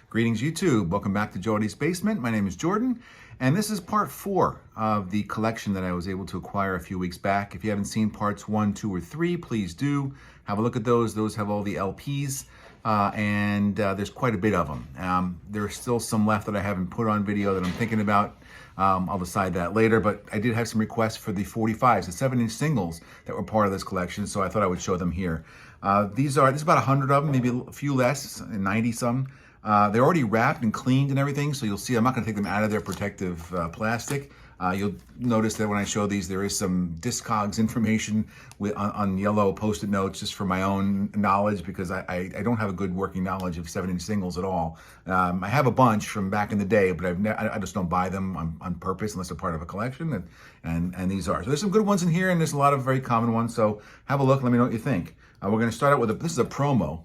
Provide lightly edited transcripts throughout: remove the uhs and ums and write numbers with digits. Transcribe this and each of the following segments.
Greetings YouTube, welcome back to Jordy's Basement. My name is Jordan, and this is part 4 of the collection that I was able to acquire a few weeks back. If you haven't seen parts 1, 2, or 3, please do. Have a look at those. Those have all the LPs, and there's quite a bit of them. There's still some left that I haven't put on video that I'm thinking about. I'll decide that later, but I did have some requests for the 45s, the 7-inch singles that were part of this collection, so I thought I would show them here. There's about 100 of them, maybe a few less, 90 some. They're already wrapped and cleaned and everything, so you'll see I'm not going to take them out of their protective plastic. You'll notice that when I show these, there is some Discogs information on yellow Post-it notes just for my own knowledge, because I don't have a good working knowledge of 7-inch singles at all. I have a bunch from back in the day, but I just don't buy them on purpose unless they're part of a collection, and these are. So there's some good ones in here, and there's a lot of very common ones, so have a look, let me know what you think. We're going to start out with, this is a promo.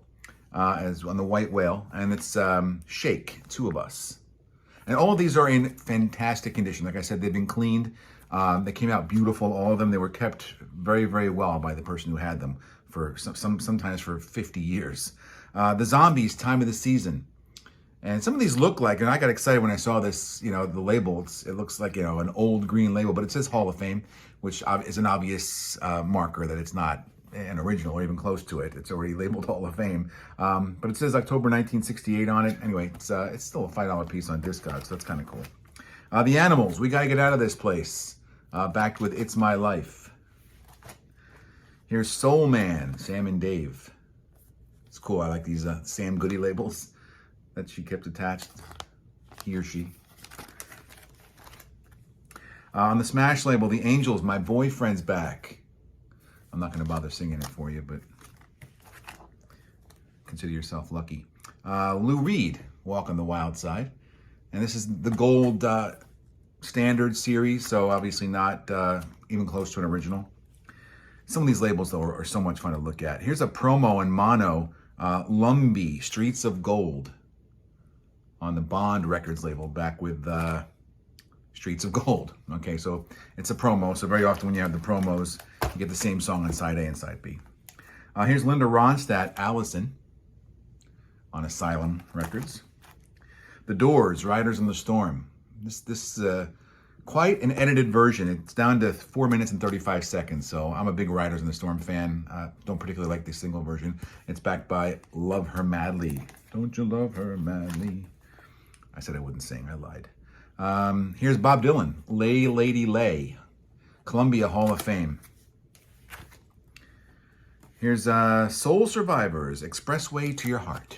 As on the white whale, and it's Shake, 2 of Us. And all of these are in fantastic condition. Like I said, they've been cleaned. They came out beautiful, all of them. They were kept very, very well by the person who had them for sometimes for 50 years. The Zombies, Time of the Season. And some of these look like, and I got excited when I saw this, the label. It looks like, an old green label, but it says Hall of Fame, which is an obvious marker that it's not an original or even close to it. It's already labeled Hall of Fame, but it says October 1968 on it. Anyway, it's still a $5 piece on Discogs, so that's kind of cool. The Animals, We Gotta Get Out of This Place, backed with It's My Life. Here's Soul Man, Sam and Dave. It's cool. I like these Sam Goody labels that she kept attached, he or she. On the Smash label, The Angels, My Boyfriend's Back. I'm not going to bother singing it for you, but consider yourself lucky. Lou Reed, Walk on the Wild Side. And this is the gold standard series, so obviously not even close to an original. Some of these labels, though, are so much fun to look at. Here's a promo in mono, Lumbee, Streets of Gold, on the Bond Records label, back with Streets of Gold. Okay, so it's a promo, so very often when you have the promos, you get the same song on side A and side B. Here's Linda Ronstadt, Allison, on Asylum Records. The Doors, Riders on the Storm. This is quite an edited version. It's down to 4 minutes and 35 seconds, so I'm a big Riders on the Storm fan. Don't particularly like the single version. It's backed by Love Her Madly. Don't you love her madly? I said I wouldn't sing, I lied. Here's Bob Dylan, Lay Lady Lay, Columbia Hall of Fame. Here's Soul Survivors, Expressway to Your Heart.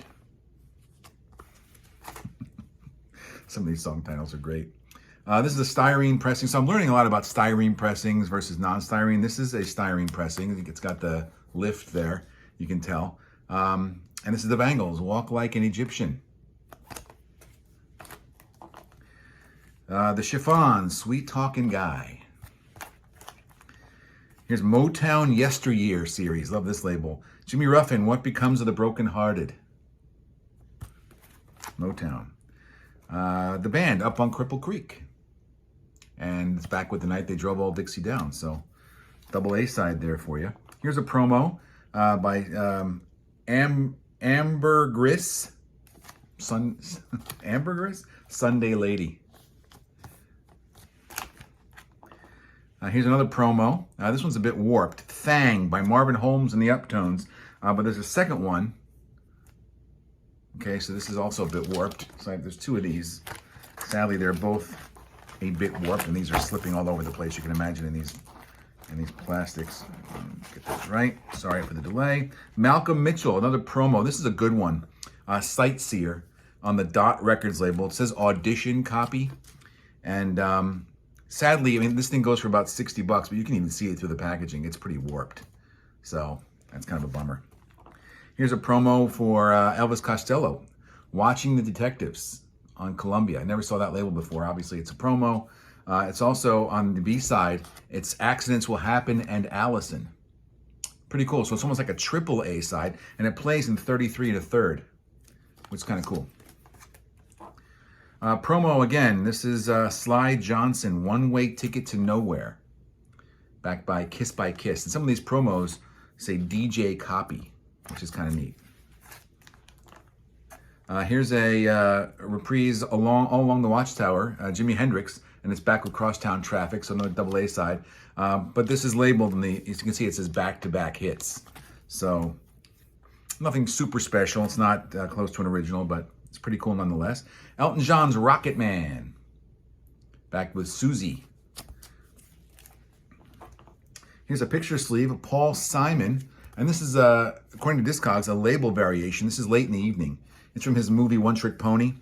Some of these song titles are great. This is a styrene pressing, so I'm learning a lot about styrene pressings versus non-styrene. This is a styrene pressing. I think it's got the lift there, you can tell. And this is the Bangles, Walk Like an Egyptian. The Chiffons, Sweet Talking Guy. Here's Motown Yesteryear series. Love this label. Jimmy Ruffin, What Becomes of the Brokenhearted. Motown. The Band, Up on Cripple Creek. And it's back with The Night They Drove Old Dixie Down. So, double A side there for you. Here's a promo by Ambergris. Ambergris? Sunday Lady. Here's another promo. This one's a bit warped. Thang by Marvin Holmes and the Uptones. But there's a second one. Okay, so this is also a bit warped. So there's 2 of these. Sadly, they're both a bit warped, and these are slipping all over the place. You can imagine in these plastics. Get this right. Sorry for the delay. Malcolm Mitchell, another promo. This is a good one. Sightseer on the Dot Records label. It says audition copy. And sadly, I mean, this thing goes for about $60, but you can even see it through the packaging. It's pretty warped. So that's kind of a bummer. Here's a promo for Elvis Costello, Watching the Detectives on Columbia. I never saw that label before. Obviously, it's a promo. It's also on the B-side. It's Accidents Will Happen and Allison. Pretty cool. So it's almost like a triple A side, and it plays in 33 1/3, which is kind of cool. Promo again. This is Sly Johnson, One Way Ticket to Nowhere, backed by Kiss. And some of these promos say DJ Copy, which is kind of neat. Here's a reprise all along the Watchtower, Jimi Hendrix, and it's back with Crosstown Traffic, so no double A side. But this is labeled, as you can see, it says back-to-back hits. So nothing super special. It's not close to an original, but it's pretty cool nonetheless. Elton John's Rocket Man, back with Susie. Here's a picture sleeve of Paul Simon, and this is, according to Discogs, a label variation. This is Late in the Evening. It's from his movie One Trick Pony,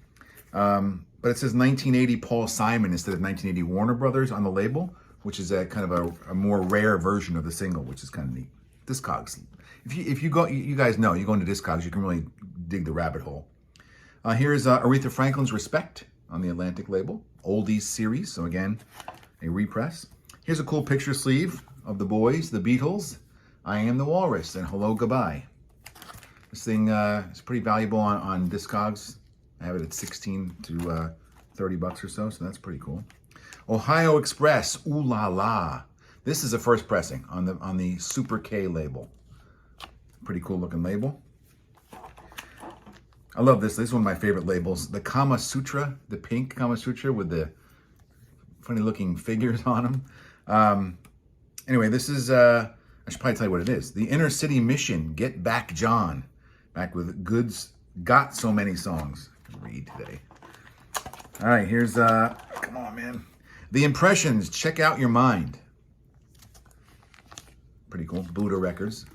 but it says 1980 Paul Simon instead of 1980 Warner Brothers on the label, which is a kind of a more rare version of the single, which is kind of neat. Discogs. If you go, you guys know, you go into Discogs, you can really dig the rabbit hole. Here's Aretha Franklin's Respect on the Atlantic label, Oldies series. So again, a repress. Here's a cool picture sleeve of the Boys, the Beatles, I Am the Walrus, and Hello Goodbye. This thing is pretty valuable on Discogs. I have it at 16 to 30 bucks or so that's pretty cool. Ohio Express, Ooh La La. This is a first pressing on the Super K label. Pretty cool looking label. I love this. This is one of my favorite labels. The Kama Sutra, the pink Kama Sutra with the funny looking figures on them. Anyway, this is, I should probably tell you what it is. The Inner City Mission, Get Back John. Back with Goods, Got So Many Songs. Read today. All right, here's, come on, man. The Impressions, Check Out Your Mind. Pretty cool. Buddha Records.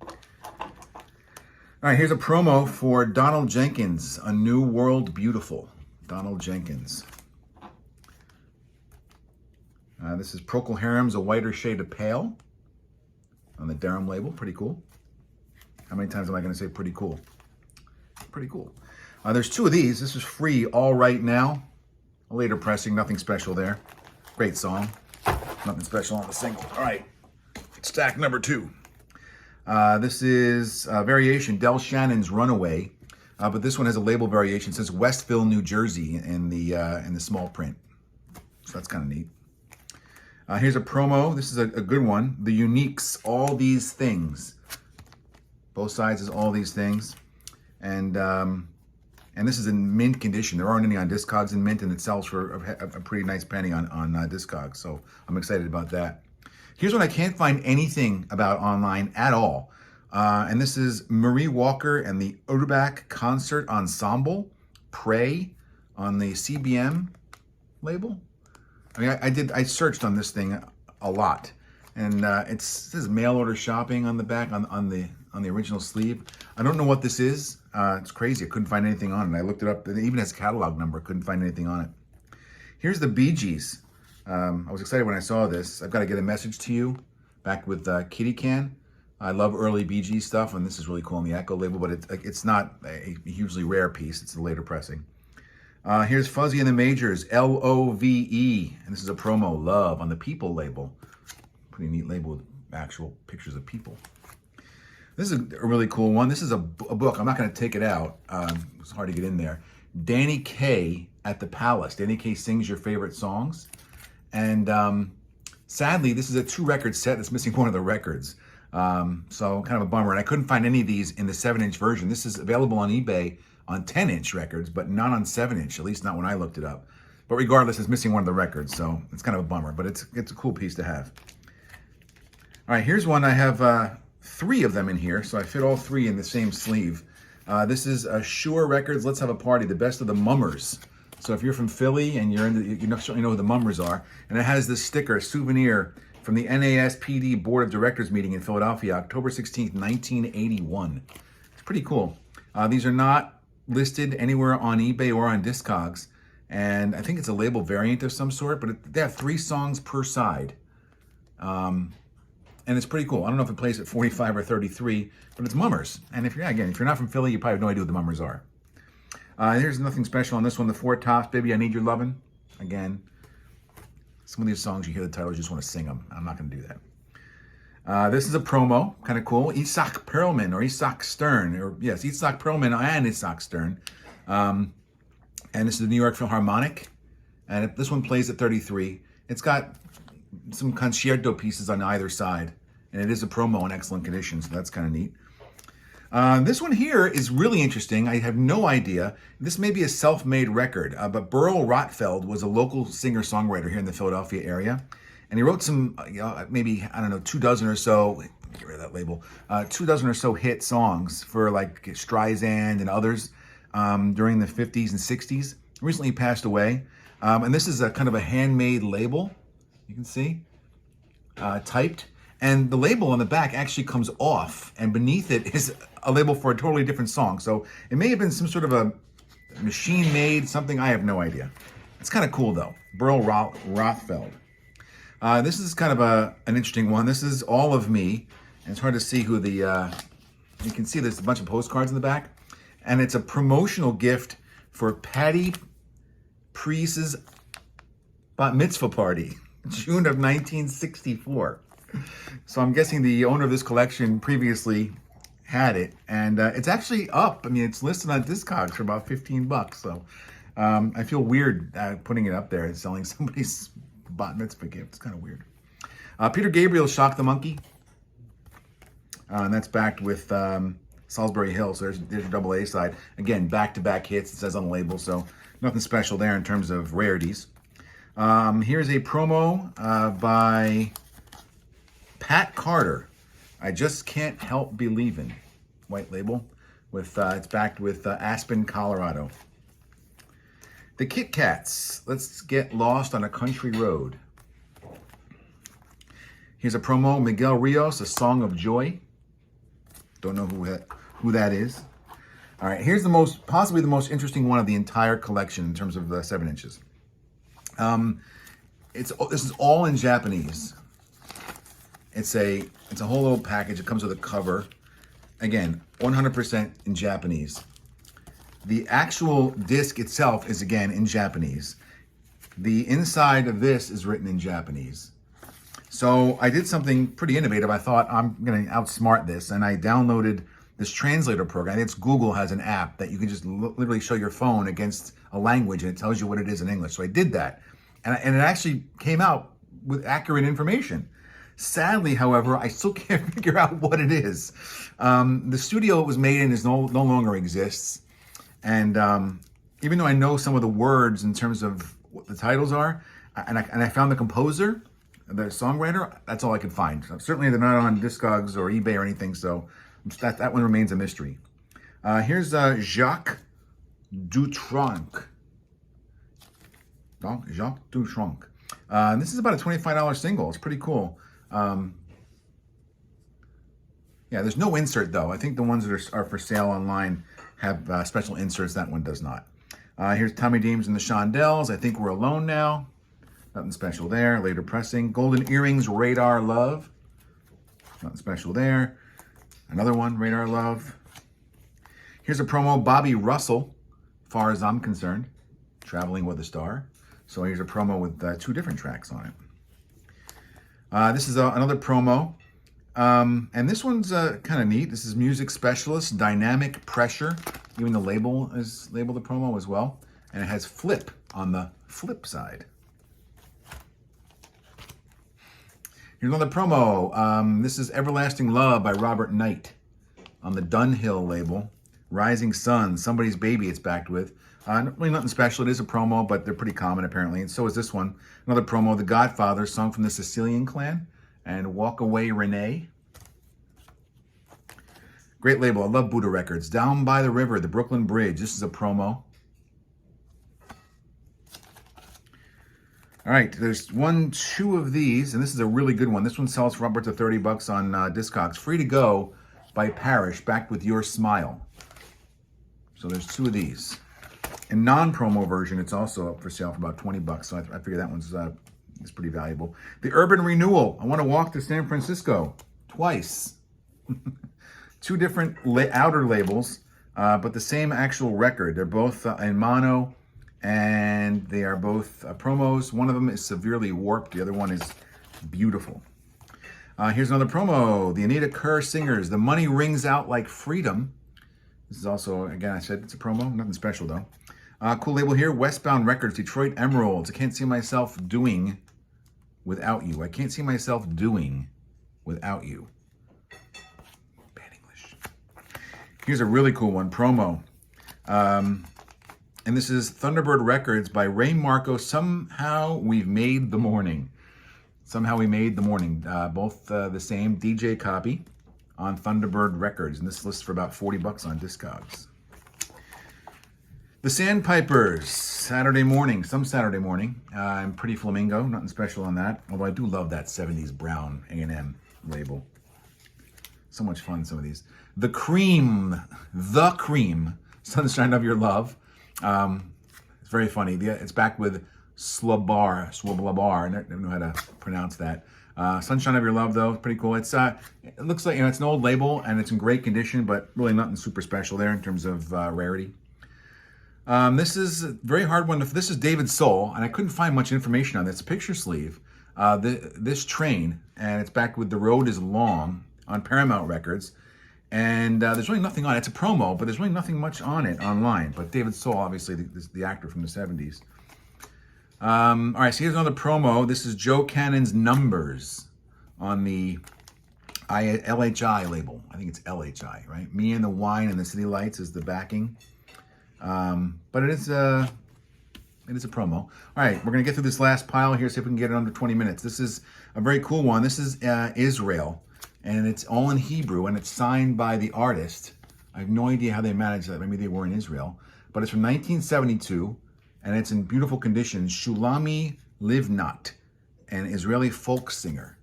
All right, here's a promo for Donald Jenkins, A New World Beautiful. Donald Jenkins. This is Procol Harum's A Whiter Shade of Pale on the Durham label. Pretty cool. How many times am I going to say pretty cool? Pretty cool. There's two of these. This is free All Right Now. A later pressing, nothing special there. Great song. Nothing special on the single. All right, stack number 2. This is variation, Del Shannon's Runaway. But this one has a label variation. It says Westville, New Jersey in the small print. So that's kind of neat. Here's a promo. This is a good one. The Uniques, All These Things. Both sides is All These Things. And this is in mint condition. There aren't any on Discogs in mint, and it sells for a pretty nice penny on Discogs. So I'm excited about that. Here's one I can't find anything about online at all. And this is Marie Walker and the Urbach Concert Ensemble, Pray, on the CBM label. I mean, I searched on this thing a lot, and it says mail order shopping on the back on the original sleeve. I don't know what this is. It's crazy. I couldn't find anything on it. I looked it up. It even has a catalog number. Couldn't find anything on it. Here's the Bee Gees. I was excited when I saw this. I've got to get a message to you. Back with Kitty Can. I love early Bee Gees stuff, and this is really cool on the Echo label, but it's not a hugely rare piece. It's a later pressing. Here's Fuzzy and the Majors, Love, and this is a promo, Love, on the People label. Pretty neat label with actual pictures of people. This is a really cool one. This is a book. I'm not going to take it out. It's hard to get in there. Danny Kaye at the Palace. Danny Kaye sings your favorite songs. And sadly, this is a 2-record set that's missing one of the records. So kind of a bummer. And I couldn't find any of these in the 7-inch version. This is available on eBay on 10-inch records, but not on 7-inch, at least not when I looked it up. But regardless, it's missing one of the records, so it's kind of a bummer, but it's a cool piece to have. All right, here's one. I have 3 of them in here, so I fit all 3 in the same sleeve. This is Shure Records, Let's Have a Party, the best of the Mummers. So if you're from Philly and you're certainly know who the Mummers are, and it has this sticker, souvenir from the NASPD Board of Directors meeting in Philadelphia, October 16th, 1981. It's pretty cool. These are not listed anywhere on eBay or on Discogs, and I think it's a label variant of some sort, but they have 3 songs per side. And it's pretty cool. I don't know if it plays at 45 or 33, but it's Mummers. And if you're not from Philly, you probably have no idea who the Mummers are. Here's nothing special on this one. The Four Tops, Baby, I Need Your Lovin'. Again, some of these songs, you hear the title, you just want to sing them. I'm not going to do that. This is a promo, kind of cool. Itzhak Perlman, or Itzhak Stern, Itzhak Perlman and Itzhak Stern. And this is the New York Philharmonic. And this one plays at 33. It's got some concerto pieces on either side. And it is a promo in excellent condition, so that's kind of neat. This one here is really interesting. I have no idea. This may be a self-made record, but Burl Rotfeld was a local singer-songwriter here in the Philadelphia area. And he wrote some, maybe, I don't know, 24 or so, get rid of that label, 24 or so hit songs for like Streisand and others during the 50s and 60s. Recently passed away. And this is a kind of a handmade label, you can see, typed. And the label on the back actually comes off, and beneath it is a label for a totally different song. So it may have been some sort of a machine-made something. I have no idea. It's kind of cool, though. Burl Rothfeld. This is kind of an interesting one. This is All of Me. And it's hard to see who the... you can see there's a bunch of postcards in the back. And it's a promotional gift for Patty Priest's bat mitzvah party, June of 1964. So I'm guessing the owner of this collection previously had it, and it's actually up. I mean, it's listed on Discogs for about $15. So I feel weird putting it up there and selling somebody's bat mitzvah gift. It's kind of weird. Peter Gabriel's Shock the Monkey, and that's backed with Salisbury Hill. So there's your double A side. Again, back-to-back hits. It says on the label, so nothing special there in terms of rarities. Here's a promo by Pat Carter, I Just Can't Help Believin', white label, with it's backed with Aspen, Colorado. The Kit Kats, Let's Get Lost on a Country Road. Here's a promo, Miguel Rios, A Song of Joy. Don't know who that is. All right, here's possibly the most interesting one of the entire collection in terms of 7 inches. This is all in Japanese. It's a whole little package. It comes with a cover. Again, 100% in Japanese. The actual disc itself is, again, in Japanese. The inside of this is written in Japanese. So I did something pretty innovative. I thought I'm going to outsmart this, and I downloaded this translator program. It's Google has an app that you can just literally show your phone against a language, and it tells you what it is in English. So I did that, and it actually came out with accurate information. Sadly, however, I still can't figure out what it is. The studio it was made in no longer exists. And even though I know some of the words in terms of what the titles are, and I found the composer, the songwriter, that's all I could find. So certainly they're not on Discogs or eBay or anything, so that one remains a mystery. Here's Jacques Dutronc. Jacques Dutronc. This is about a $25 single. It's pretty cool. Yeah, there's no insert though. I think the ones that are for sale online have special inserts. That one does not. Here's Tommy Deems and the Shondells. I Think We're Alone Now. Nothing special there. Later Pressing. Golden Earrings, Radar Love. Nothing special there. Another one, Radar Love. Here's a promo, Bobby Russell, Far As I'm Concerned, Traveling with a Star. So here's a promo with 2 different tracks on it. This is another promo, and this one's kind of neat. This is Music Specialist, Dynamic Pressure. Even the label is labeled the promo as well, and it has Flip on the flip side. Here's another promo. This is Everlasting Love by Robert Knight on the Dunhill label. Rising Sun, Somebody's Baby it's backed with. Really nothing special. It is a promo, but they're pretty common apparently. And so is this one. Another promo, The Godfather, song from the Sicilian Clan, and Walk Away Renee. Great label. I love Buddha Records. Down by the River, The Brooklyn Bridge. This is a promo. All right, there's 2 of these, and this is a really good one. This one sells for upwards of $30 on Discogs. Free to Go by Parrish, backed with Your Smile. So there's 2 of these. In non-promo version, it's also up for sale for about $20. So I figure that one's is pretty valuable. The Urban Renewal. I Want to Walk to San Francisco twice. 2 different outer labels, but the same actual record. They're both in mono, and they are both promos. One of them is severely warped. The other one is beautiful. Here's another promo. The Anita Kerr Singers. The Money Rings Out Like Freedom. This is also, again, I said it's a promo. Nothing special, though. Cool label here. Westbound Records. Detroit Emeralds. I Can't See Myself Doing Without You. I Can't See Myself Doing Without You. Bad English. Here's a really cool one, promo. And this is Thunderbird Records by Ray Marco, Somehow We've Made the Morning. Somehow We Made the Morning. Both the same DJ copy on Thunderbird Records. And this lists for about 40 bucks on Discogs. The Sandpipers, Saturday morning, some Saturday morning. And Pretty Flamingo, nothing special on that. Although I do love that 70s brown A&M label. So much fun, some of these. The Cream, Sunshine of Your Love. It's very funny. It's back with Slabar, I don't know how to pronounce that. Sunshine of Your Love, though, pretty cool. It looks like, it's an old label and it's in great condition, but really nothing super special there in terms of rarity. This is a very hard one. This is David Soul, and I couldn't find much information on this. It's a picture sleeve. This train, and it's back with The Road is Long on Paramount Records. And there's really nothing on it. It's a promo, but there's really nothing much on it online. But David Soul, obviously, the actor from the 70s. All right, so here's another promo. This is Joe Cannon's Numbers on the LHI label. I think it's LHI, right? Me and the Wine and the City Lights is the backing. But it is a promo. All right, we're going to get through this last pile here, see if we can get it under 20 minutes. This is a very cool one. This is Israel. And it's all in Hebrew, and it's signed by the artist. I have no idea how they managed that. Maybe they were in Israel. But it's from 1972, and it's in beautiful condition. Shulami Livnat, an Israeli folk singer.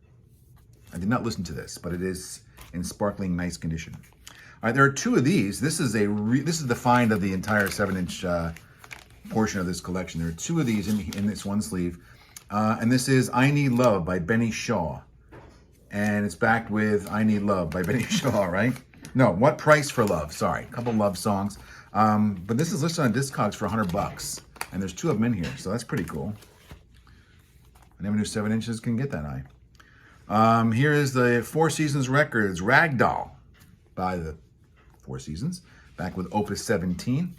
I did not listen to this, but it is in sparkling, nice condition. All right, there are two of these. This is the find of the entire 7-inch portion of this collection. There are two of these in this one sleeve. And this is I Need Love by Benny Shaw. And it's backed with I Need Love by Benny Shaw, right? No, What Price for Love? Sorry, a couple love songs. But this is listed on Discogs for 100 bucks. And there's two of them in here, so that's pretty cool. I never knew 7 inches can get that high. Here is the Four Seasons Records, Ragdoll by the Four Seasons. Back with Opus 17.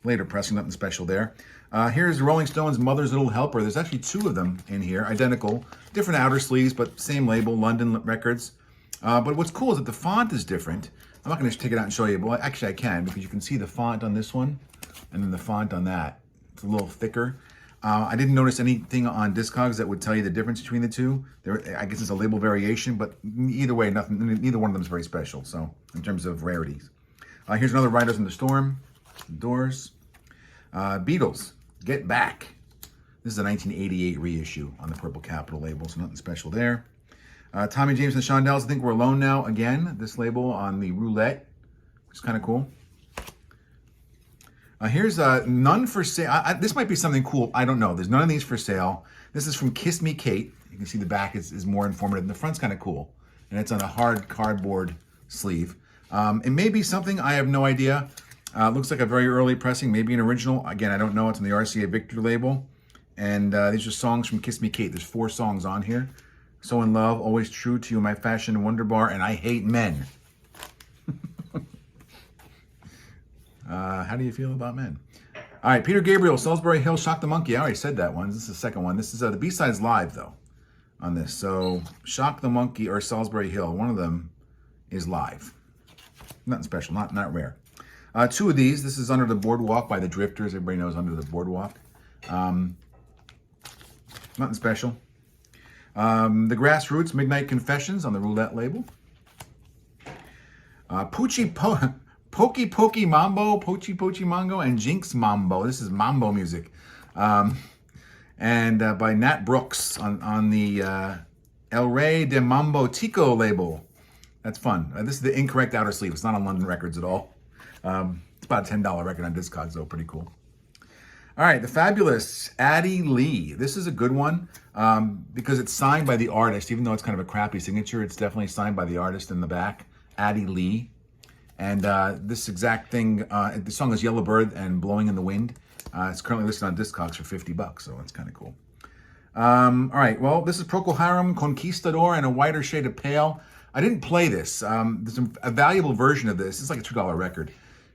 Later pressing, nothing special there. Here's Rolling Stones' Mother's Little Helper. There's actually two of them in here, identical. Different outer sleeves, but same label, London Records. But what's cool is that the font is different. I'm not going to take it out and show you, but actually I can, because you can see the font on this one, and then the font on that. It's a little thicker. I didn't notice anything on Discogs that would tell you the difference between the two. I guess it's a label variation, but either way, neither one of them is very special, so in terms of rarities. Here's another Riders in the Storm, Doors. Beatles, Get Back. This is a 1988 reissue on the Purple Capitol label, so nothing special there. Tommy James and the Shondells, I Think We're Alone Now. Again, this label on the Roulette, which is kind of cool. Here's None for Sale. This might be something cool. I don't know. There's none of these for sale. This is from Kiss Me Kate. You can see the back is more informative. The front's kind of cool. And it's on a hard cardboard sleeve. It may be something. I have no idea. Looks like a very early pressing, maybe an original. Again, I don't know. It's on the RCA Victor label. And these are songs from Kiss Me Kate. There's 4 songs on here. So in Love, Always True to You, My Fashion Wonder Bar, and I Hate Men. How do you feel about men? All right, Peter Gabriel, Salisbury Hill, Shock the Monkey. I already said that one. This is the second one. This is the B-side's live, though, on this. So Shock the Monkey or Salisbury Hill, one of them is live. Nothing special, not rare. 2 of these. This is Under the Boardwalk by the Drifters. Everybody knows Under the Boardwalk. Nothing special. The Grassroots, Midnight Confessions on the Roulette label. Pokey Pokey Mambo, Pochi Pochi Mango, and Jinx Mambo. This is mambo music. And by Nat Brooks on the El Rey de Mambo Tico label. That's fun. This is the incorrect outer sleeve. It's not on London Records at all. It's about a $10 record on Discogs, though. Pretty cool. All right, the fabulous Addie Lee. This is a good one because it's signed by the artist. Even though it's kind of a crappy signature, it's definitely signed by the artist in the back, Addie Lee. And this exact thing, the song is Yellow Bird and Blowing in the Wind. It's currently listed on Discogs for $50, so it's kind of cool. All right, well, this is Procol Harum, Conquistador, and a Whiter Shade of Pale. I didn't play this. There's a valuable version of this. It's like a $2 record.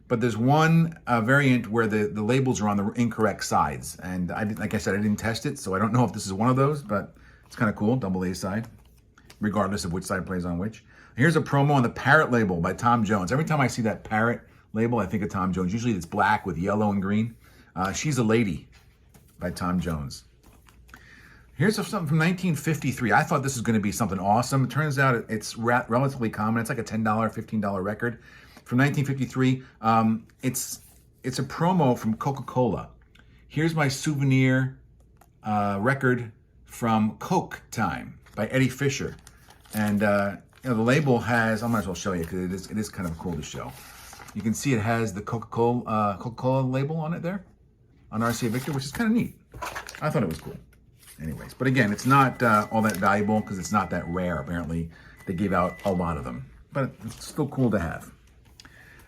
But there's one variant where the labels are on the incorrect sides. And like I said, I didn't test it, so I don't know if this is one of those, but it's kind of cool, double A side, regardless of which side plays on which. Here's a promo on the Parrot label by Tom Jones. Every time I see that Parrot label, I think of Tom Jones. Usually it's black with yellow and green. She's a Lady by Tom Jones. Here's something from 1953. I thought this was going to be something awesome. It turns out it's relatively common. It's like a $10, $15 record from 1953. It's a promo from Coca-Cola. Here's my souvenir record from Coke Time by Eddie Fisher. And the label has, I might as well show you because it is kind of cool to show. You can see it has the Coca-Cola label on it there, on RCA Victor, which is kind of neat. I thought it was cool. Anyways, but again, it's not all that valuable because it's not that rare. Apparently, they gave out a lot of them, but it's still cool to have.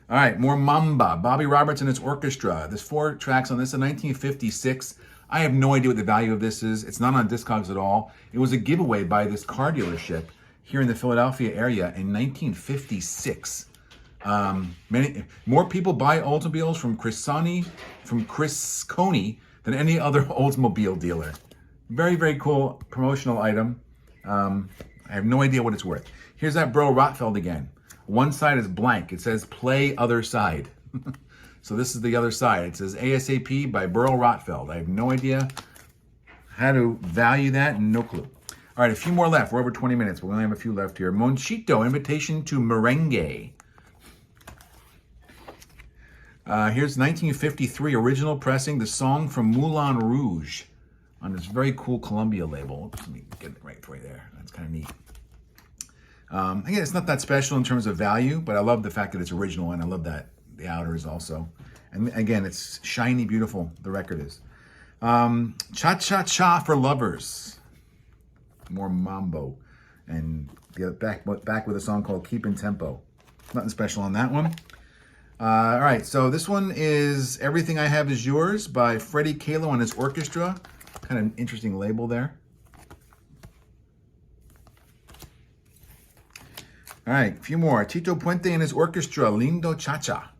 All right, more Mamba, Bobby Roberts and his orchestra. There's 4 tracks on this in 1956. I have no idea what the value of this is. It's not on Discogs at all. It was a giveaway by this car dealership here in the Philadelphia area in 1956. Many more people buy Oldsmobiles from Chris Coney than any other Oldsmobile dealer. Very, very cool promotional item. I have no idea what it's worth. Here's that Burl Rotfeld again. One side is blank. It says play other side. So this is the other side. It says ASAP by Burl Rotfeld. I have no idea how to value that. No clue. All right, a few more left. We're over 20 minutes, but we only have a few left here. Monchito, Invitation to Merengue. Here's 1953 original pressing, the song from Moulin Rouge on this very cool Columbia label. Oops, let me get it right for you there. That's kind of neat. Again, it's not that special in terms of value, but I love the fact that it's original, and I love that the outer is also. And again, it's shiny, beautiful, the record is. Cha-Cha-Cha for Lovers. More mambo. And back with a song called Keepin' Tempo. Nothing special on that one. All right, so this one is Everything I Have Is Yours by Freddie Kahlo and his orchestra. Kind of an interesting label there. All right, a few more. Tito Puente and his orchestra, Lindo Cha-Cha.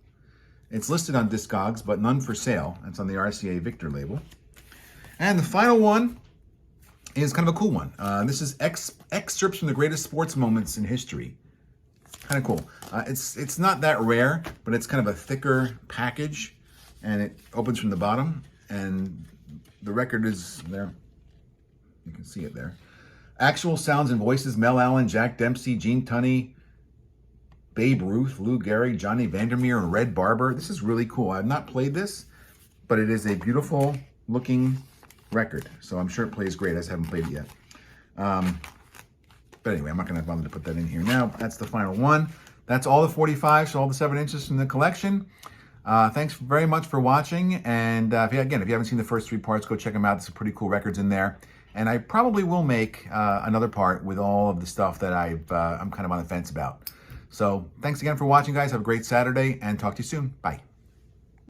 It's listed on Discogs, but none for sale. That's on the RCA Victor label. And the final one is kind of a cool one. This is excerpts from the greatest sports moments in history. Kind of cool. It's not that rare, but it's kind of a thicker package, and it opens from the bottom, and the record is there. You can see it there. Actual sounds and voices: Mel Allen, Jack Dempsey, Gene Tunney, Babe Ruth, Lou Gehrig, Johnny Vandermeer, and Red Barber. This is really cool. I've not played this, but it is a beautiful looking record, so I'm sure it plays great. I just haven't played it yet. But anyway, I'm not going to bother to put that in here now. That's the final one. That's all the 45s, so all the 7 inches from the collection. Thanks very much for watching. And if you haven't seen the first 3 parts, go check them out. There's some pretty cool records in there. And I probably will make another part with all of the stuff that I'm kind of on the fence about. So thanks again for watching, guys. Have a great Saturday, and talk to you soon. Bye.